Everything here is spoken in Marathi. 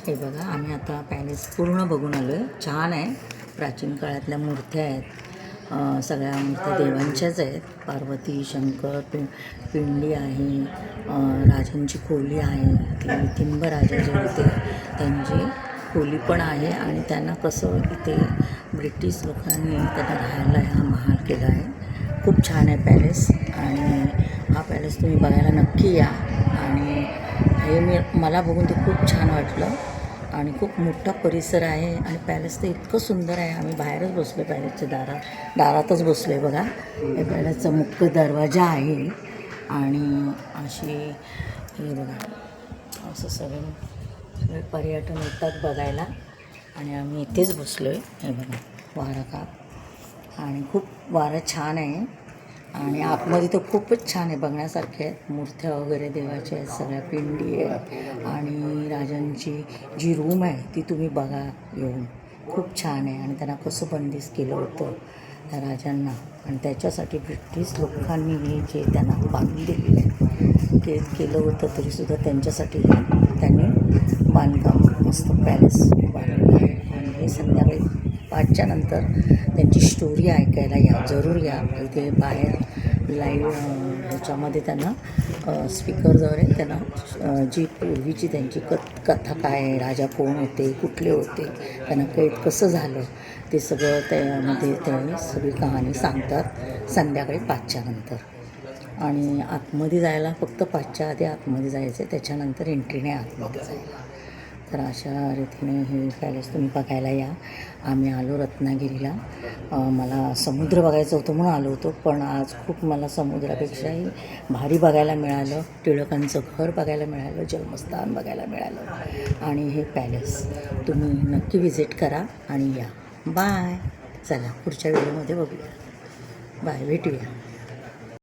हे बघा, आम्ही आता पॅलेस पूर्ण बघून आलो आहे. छान आहे. प्राचीन काळातल्या मूर्त्या आहेत. सगळ्या मूर्त्या देवांच्याच आहेत. पार्वती, शंकर, पिंडी आहे. राजांची खोली आहे. ती तिंब राजा जे होते त्यांची खोली पण आहे. आणि त्यांना कसं इथे ब्रिटिश लोकांनी त्यांना राहायला हा महाल केला आहे. खूप छान आहे पॅलेस. आणि हा पॅलेस तुम्ही बघायला नक्की या. आणि हे मला बघून ते खूप छान वाटलं. आणि खूप मोठा परिसर आहे. आणि पॅलेस तर इतकं सुंदर आहे. आम्ही बाहेरच बसलो, पॅलेसच्या दारातच बसलो आहे बघा. हे पॅलेसचा मुख्य दरवाजा आहे. आणि अशी हे बघा, असं सगळे पर्यटन येतात बघायला. आणि आम्ही इथेच बसलो आहे. हे बघा, वारा का आणि खूप वारा छान आहे. आणि आतमध्ये तर खूपच छान आहे, बघण्यासारखे आहेत. मूर्त्या वगैरे देवाच्या आहेत, सगळ्या पिंडी आहे. आणि राजांची जी रूम आहे ती तुम्ही बघा येऊन, खूप छान आहे. आणि त्यांना कसं बंदिस्त केलं होतं त्या राजांना. आणि त्याच्यासाठी ब्रिटिश लोकांनी हे जे त्यांना बांधून दिलेलं आहे केलं होतं, तरीसुद्धा त्यांच्यासाठी त्यांनी बांधकाम मस्त पॅलेस बांधलेलं आहे. आणि हे संध्याकाळी 5च्या नंतर त्यांची स्टोरी ऐकायला या, जरूर या. इथे बाहेर लाईव्ह ह्याच्यामध्ये त्यांना स्पीकरद्वारे त्यांना जी पूर्वीची त्यांची कथा काय आहे, राजा कोण होते, कुठले होते, त्यांना कैद कसं झालं, ते सगळं त्यामध्ये ते सगळी कहाणी सांगतात संध्याकाळी 5च्या नंतर. आणि आतमध्ये जायला फक्त 5च्या आधी आतमध्ये जायचं आहे, त्याच्यानंतर एंट्री नाही आतमध्ये जायला. तर अशा रीतीने हे पॅलेस तुम्ही बघायला या. आम्ही आलो रत्नागिरीला. मला समुद्र बघायचं होतं म्हणून आलो होतो, पण आज खूप मला समुद्रापेक्षाही भारी बघायला मिळालं. टिळकांचं घर बघायला मिळालं, जन्मस्थान बघायला मिळालं. आणि हे पॅलेस तुम्ही नक्की व्हिजिट करा आणि या. बाय. चला, पुढच्या व्हिडिओमध्ये बघूया. बाय, भेटूया.